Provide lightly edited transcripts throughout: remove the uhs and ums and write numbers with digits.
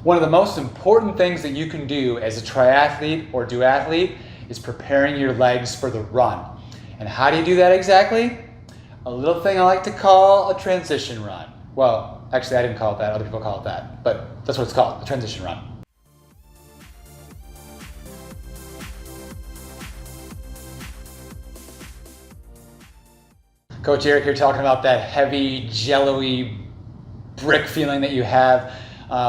One of the most important things that you can do as a triathlete or duathlete is preparing your legs for the run. And how do you do that exactly? A little thing I like to call a transition run. Well, actually I didn't call it that, other people call it that, but that's what it's called, a transition run. Coach Eric here talking about that heavy, jello-y brick feeling that you have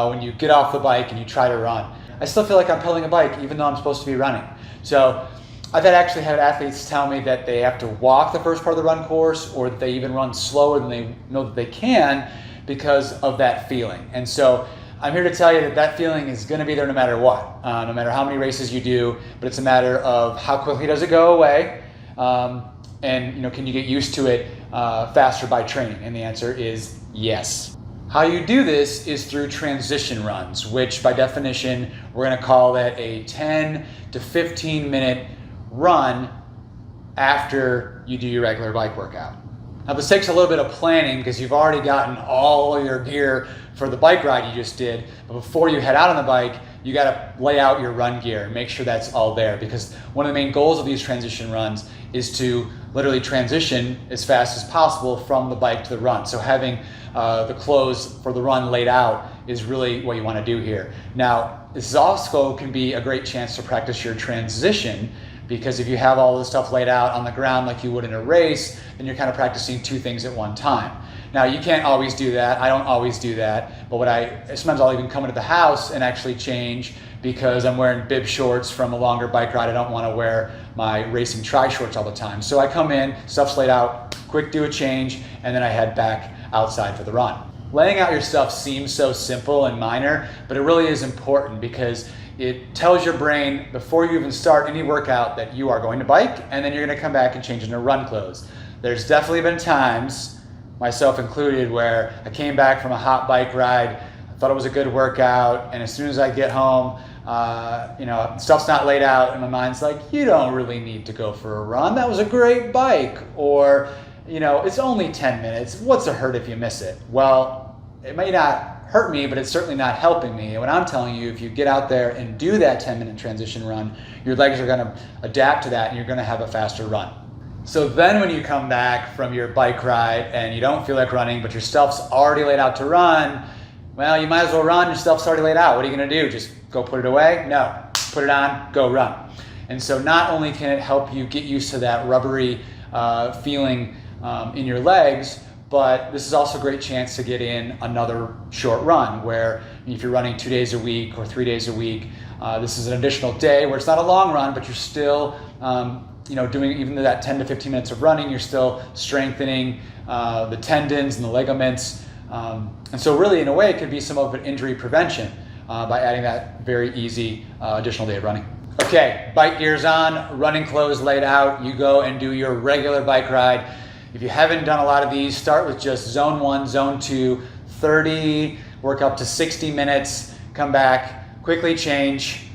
when you get off the bike and you try to run. I still feel like I'm pedaling a bike even though I'm supposed to be running. So I've actually had athletes tell me that they have to walk the first part of the run course, or that they even run slower than they know that they can because of that feeling. And so I'm here to tell you that that feeling is going to be there no matter what, no matter how many races you do, but it's a matter of how quickly does it go away, and can you get used to it faster by training? And the answer is yes. How you do this is through transition runs, which by definition, we're going to call that a 10 to 15 minute run after you do your regular bike workout. Now this takes a little bit of planning because you've already gotten all your gear for the bike ride you just did, but before you head out on the bike, you got to lay out your run gear and make sure that's all there, because one of the main goals of these transition runs is to literally transition as fast as possible from the bike to the run. So having the clothes for the run laid out is really what you want to do here. Now, this also can be a great chance to practice your transition, because if you have all this stuff laid out on the ground like you would in a race, then you're kind of practicing two things at one time. Now, you can't always do that. I don't always do that, but sometimes I'll even come into the house and actually change because I'm wearing bib shorts from a longer bike ride. I don't want to wear my racing tri shorts all the time. So I come in, stuff's laid out, quick do a change, and then I head back outside for the run. Laying out your stuff seems so simple and minor, but it really is important because it tells your brain before you even start any workout that you are going to bike, and then you're going to come back and change into run clothes. There's definitely been times, myself included, where I came back from a hot bike ride, I thought it was a good workout, and as soon as I get home, stuff's not laid out, and my mind's like, you don't really need to go for a run. That was a great bike. Or, it's only 10 minutes. What's a hurt if you miss it? Well, it may not hurt me, but it's certainly not helping me. And what I'm telling you, if you get out there and do that 10-minute transition run, your legs are going to adapt to that and you're going to have a faster run. So then when you come back from your bike ride and you don't feel like running, but your stuff's already laid out to run, well, you might as well run. Your stuff's already laid out. What are you going to do? Just go put it away? No. Put it on, go run. And so not only can it help you get used to that rubbery feeling in your legs, but this is also a great chance to get in another short run where if you're running 2 days a week or 3 days a week, this is an additional day where it's not a long run, but you're still doing even that 10 to 15 minutes of running, you're still strengthening the tendons and the ligaments. And so really, in a way, it could be some of an injury prevention by adding that very easy additional day of running. Okay, bike gear's on, running clothes laid out, you go and do your regular bike ride. If you haven't done a lot of these, start with just zone 1, zone 2, 30, work up to 60 minutes, come back, quickly change,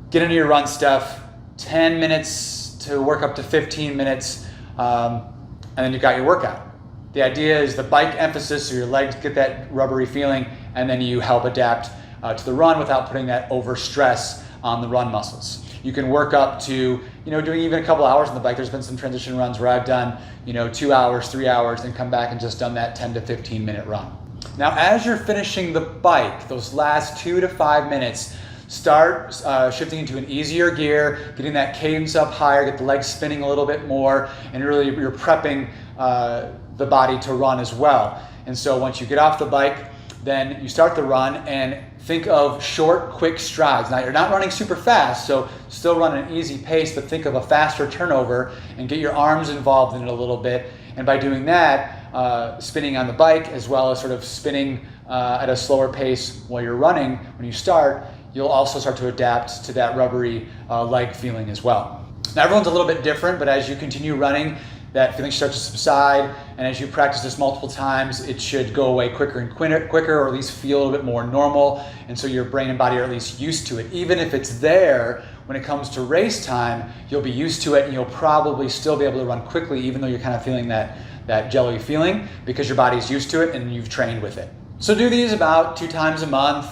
get into your run stuff, 10 minutes to work up to 15 minutes, and then you've got your workout. The idea is the bike emphasis, so your legs get that rubbery feeling, and then you help adapt to the run without putting that over stress on the run muscles. You can work up to, doing even a couple hours on the bike. There's been some transition runs where I've done, 2 hours, 3 hours, and come back and just done that 10 to 15 minute run. Now, as you're finishing the bike, those last 2 to 5 minutes, start shifting into an easier gear, getting that cadence up higher, get the legs spinning a little bit more, and really you're prepping the body to run as well. And so once you get off the bike, then you start the run and think of short, quick strides. Now, you're not running super fast, so still run at an easy pace, but think of a faster turnover and get your arms involved in it a little bit. And by doing that, spinning on the bike as well as sort of spinning at a slower pace while you're running, when you start, you'll also start to adapt to that rubbery leg feeling as well. Now, everyone's a little bit different, but as you continue running, that feeling starts to subside, and as you practice this multiple times, it should go away quicker and quicker, or at least feel a little bit more normal, and so your brain and body are at least used to it. Even if it's there, when it comes to race time, you'll be used to it, and you'll probably still be able to run quickly, even though you're kind of feeling that jelly feeling, because your body's used to it and you've trained with it. So do these about 2 times a month,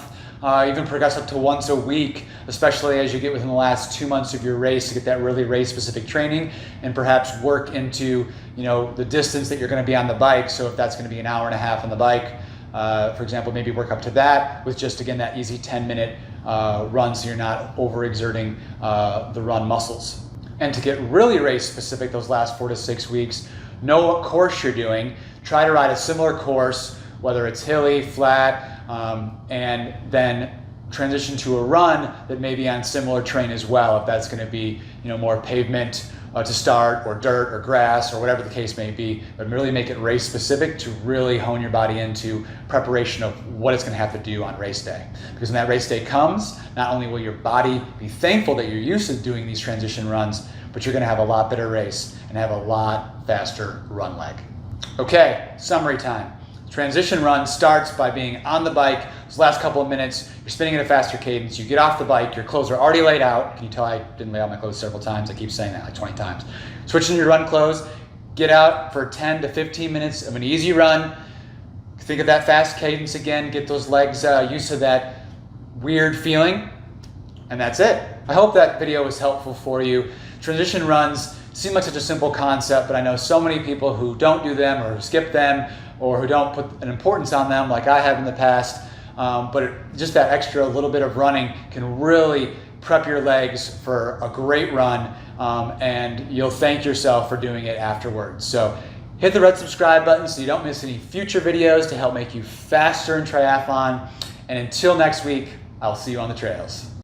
even progress up to once a week, especially as you get within the last 2 months of your race to get that really race-specific training, and perhaps work into the distance that you're going to be on the bike. So if that's going to be an hour and a half on the bike, for example, maybe work up to that with just, again, that easy 10-minute run, so you're not overexerting the run muscles. And to get really race specific those last 4 to 6 weeks, know what course you're doing. Try to ride a similar course, whether it's hilly, flat, and then transition to a run that may be on similar terrain as well, if that's going to be more pavement to start, or dirt or grass, or whatever the case may be, but really make it race specific to really hone your body into preparation of what it's going to have to do on race day. Because when that race day comes, not only will your body be thankful that you're used to doing these transition runs, but you're going to have a lot better race and have a lot faster run leg. Okay, summary time. Transition run starts by being on the bike. Those last couple of minutes, you're spinning at a faster cadence. You get off the bike, your clothes are already laid out. Can you tell I didn't lay out my clothes several times? I keep saying that like 20 times. Switching your run clothes, get out for 10 to 15 minutes of an easy run. Think of that fast cadence again, get those legs used to that weird feeling, and that's it. I hope that video was helpful for you. Transition runs seem like such a simple concept, but I know so many people who don't do them, or who skip them, or who don't put an importance on them like I have in the past. But just that extra little bit of running can really prep your legs for a great run, and you'll thank yourself for doing it afterwards. So hit the red subscribe button so you don't miss any future videos to help make you faster in triathlon. And until next week, I'll see you on the trails.